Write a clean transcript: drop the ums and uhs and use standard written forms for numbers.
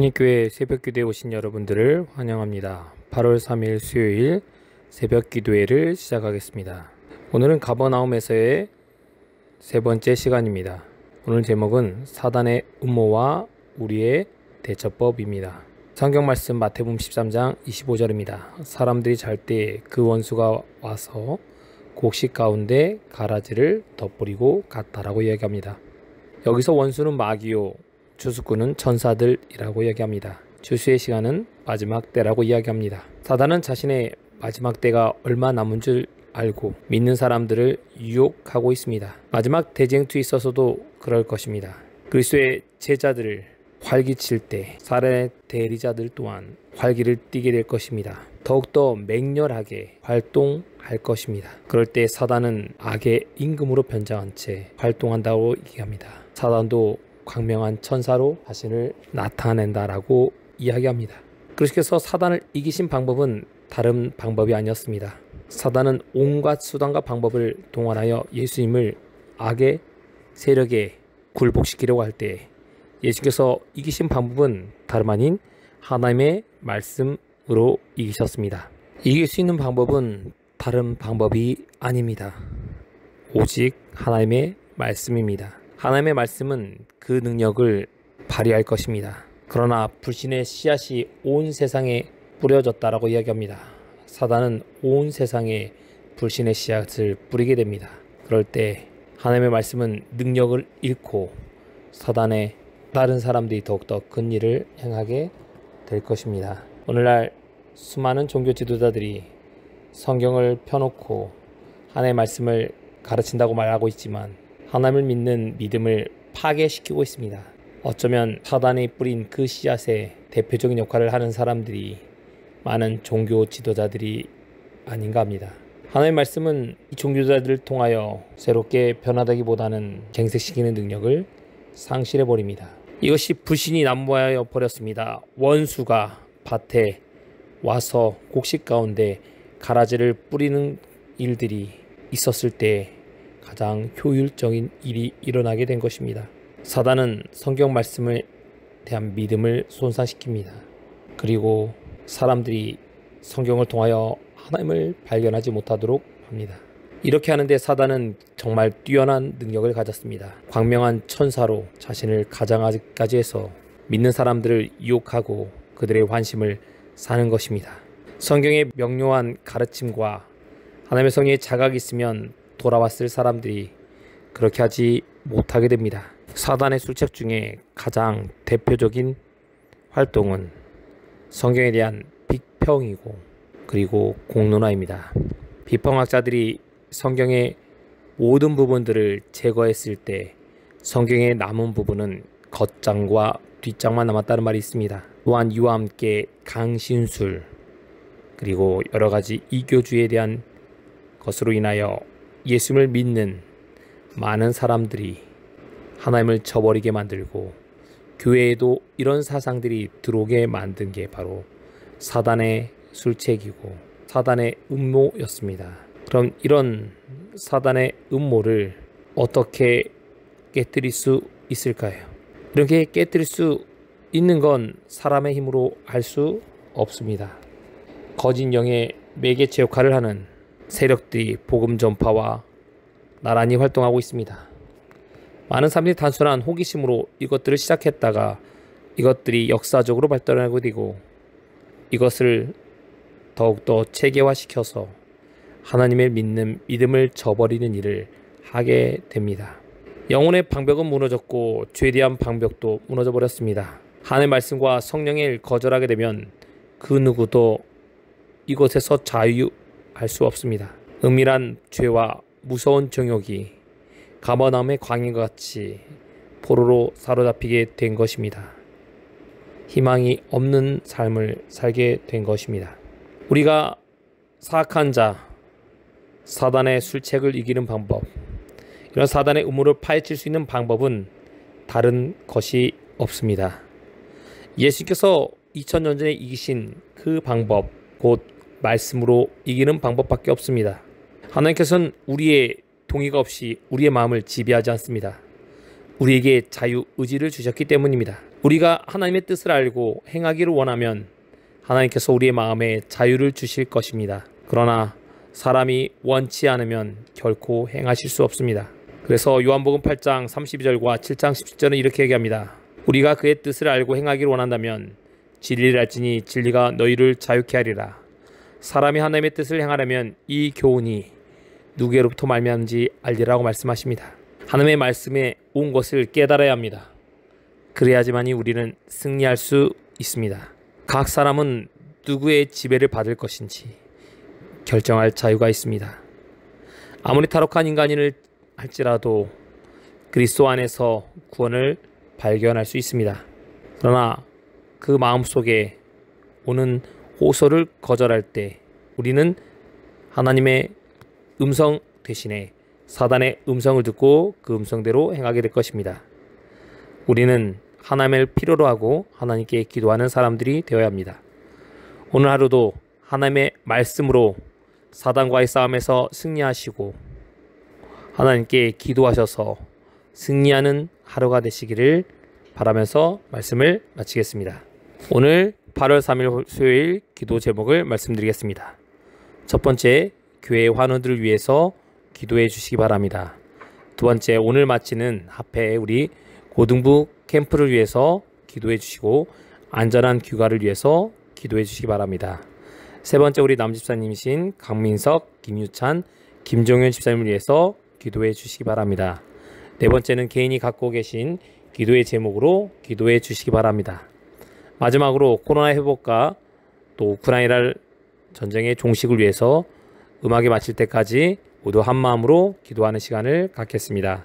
한국교회 새벽기도에 오신 여러분들을 환영합니다. 8월 3일 수요일 새벽기도회를 시작하겠습니다. 오늘은 가버나움에서의 세 번째 시간입니다. 오늘 제목은 사단의 음모와 우리의 대처법입니다. 성경 말씀 마태복음 13장 25절입니다. 사람들이 잘 때 그 원수가 와서 곡식 가운데 가라지를 덧뿌리고 갔다라고 이야기합니다. 여기서 원수는 마귀요, 주수꾼은 천사들이라고 이야기합니다. 주수의 시간은 마지막 때라고 이야기합니다. 사단은 자신의 마지막 때가 얼마 남은 줄 알고 믿는 사람들을 유혹하고 있습니다. 마지막 대쟁투에 있어서도 그럴 것입니다. 그리스도의 제자들을 활기칠 때 사단의 대리자들 또한 활기를 띠게 될 것입니다. 더욱더 맹렬하게 활동할 것입니다. 그럴 때 사단은 악의 임금으로 변장한 채 활동한다고 얘기합니다. 사단도 광명한 천사로 자신을 나타낸다라고 이야기합니다. 그래서 사단을 이기신 방법은 다른 방법이 아니었습니다. 사단은 온갖 수단과 방법을 동원하여 예수님을 악의 세력에 굴복시키려고 할 때 예수께서 이기신 방법은 다름 아닌 하나님의 말씀으로 이기셨습니다. 이길 수 있는 방법은 다른 방법이 아닙니다. 오직 하나님의 말씀입니다. 하나님의 말씀은 그 능력을 발휘할 것입니다. 그러나 불신의 씨앗이 온 세상에 뿌려졌다라고 이야기합니다. 사단은 온 세상에 불신의 씨앗을 뿌리게 됩니다. 그럴 때 하나님의 말씀은 능력을 잃고 사단의 다른 사람들이 더욱더 큰 일을 행하게 될 것입니다. 오늘날 수많은 종교 지도자들이 성경을 펴놓고 하나님의 말씀을 가르친다고 말하고 있지만 하나님을 믿는 믿음을 파괴시키고 있습니다. 어쩌면 사단이 뿌린 그 씨앗의 대표적인 역할을 하는 사람들이 많은 종교 지도자들이 아닌가 합니다. 하나님의 말씀은 이 종교자들을 통하여 새롭게 변화되기보다는 갱생시키는 능력을 상실해버립니다. 이것이 불신이 난무하여 버렸습니다. 원수가 밭에 와서 곡식 가운데 가라지를 뿌리는 일들이 있었을 때 가장 효율적인 일이 일어나게 된 것입니다. 사단은 성경 말씀에 대한 믿음을 손상시킵니다. 그리고 사람들이 성경을 통하여 하나님을 발견하지 못하도록 합니다. 이렇게 하는데 사단은 정말 뛰어난 능력을 가졌습니다. 광명한 천사로 자신을 가장하기까지 해서 믿는 사람들을 유혹하고 그들의 환심을 사는 것입니다. 성경의 명료한 가르침과 하나님의 성령의 자각이 있으면 돌아왔을 사람들이 그렇게 하지 못하게 됩니다. 사단의 술책 중에 가장 대표적인 활동은 성경에 대한 비평이고 그리고 공론화입니다. 비평학자들이 성경의 모든 부분들을 제거했을 때 성경의 남은 부분은 겉장과 뒷장만 남았다는 말이 있습니다. 또한 이와 함께 강신술 그리고 여러 가지 이교주의에 대한 것으로 인하여 예수님을 믿는 많은 사람들이 하나님을 저버리게 만들고 교회에도 이런 사상들이 들어오게 만든 게 바로 사단의 술책이고 사단의 음모였습니다. 그럼 이런 사단의 음모를 어떻게 깨뜨릴 수 있을까요? 이렇게 깨뜨릴 수 있는 건 사람의 힘으로 할 수 없습니다. 거짓 영의 매개체 역할을 하는 세력들이 복음 전파와 나란히 활동하고 있습니다. 많은 사람들이 단순한 호기심으로 이것들을 시작했다가 이것들이 역사적으로 발전하게 되고 이것을 더욱더 체계화시켜서 하나님을 믿는 믿음을 저버리는 일을 하게 됩니다. 영혼의 방벽은 무너졌고 죄에 대한 방벽도 무너져 버렸습니다. 하나님의 말씀과 성령을 거절하게 되면 그 누구도 이곳에서 자유할 수 없습니다. 은밀한 죄와 무서운 정욕이 가버나움의 광야와 같이 포로로 사로잡히게 된 것입니다. 희망이 없는 삶을 살게 된 것입니다. 우리가 사악한 자, 사단의 술책을 이기는 방법, 이런 사단의 음모를 파헤칠 수 있는 방법은 다른 것이 없습니다. 예수께서 2000년 전에 이기신 그 방법, 곧 말씀으로 이기는 방법밖에 없습니다. 하나님께서는 우리의 동의가 없이 우리의 마음을 지배하지 않습니다. 우리에게 자유의지를 주셨기 때문입니다. 우리가 하나님의 뜻을 알고 행하기를 원하면 하나님께서 우리의 마음에 자유를 주실 것입니다. 그러나 사람이 원치 않으면 결코 행하실 수 없습니다. 그래서 요한복음 8장 32절과 7장 17절은 이렇게 얘기합니다. 우리가 그의 뜻을 알고 행하기를 원한다면 진리를 알지니 진리가 너희를 자유케 하리라. 사람이 하나님의 뜻을 행하려면 이 교훈이 누구로부터 말미암은지 알리라고 말씀하십니다. 하나님의 말씀에 온 것을 깨달아야 합니다. 그래야지만이 우리는 승리할 수 있습니다. 각 사람은 누구의 지배를 받을 것인지 결정할 자유가 있습니다. 아무리 탈옥한 인간인을 할지라도 그리스도 안에서 구원을 발견할 수 있습니다. 그러나 그 마음속에 오는 호소를 거절할 때 우리는 하나님의 음성 대신에 사단의 음성을 듣고 그 음성대로 행하게 될 것입니다. 우리는 하나님을 필요로 하고 하나님께 기도하는 사람들이 되어야 합니다. 오늘 하루도 하나님의 말씀으로 사단과의 싸움에서 승리하시고 하나님께 기도하셔서 승리하는 하루가 되시기를 바라면서 말씀을 마치겠습니다. 오늘 8월 3일 수요일 기도 제목을 말씀드리겠습니다. 첫 번째, 교회 환우들을 위해서 기도해 주시기 바랍니다. 두 번째, 오늘 마치는 합회 우리 고등부 캠프를 위해서 기도해 주시고 안전한 귀가를 위해서 기도해 주시기 바랍니다. 세 번째, 우리 남집사님이신 강민석, 김유찬, 김종현 집사님을 위해서 기도해 주시기 바랍니다. 네 번째는 개인이 갖고 계신 기도의 제목으로 기도해 주시기 바랍니다. 마지막으로 코로나 회복과 또 우크라이나 전쟁의 종식을 위해서 음악이 마칠 때까지 모두 한 마음으로 기도하는 시간을 갖겠습니다.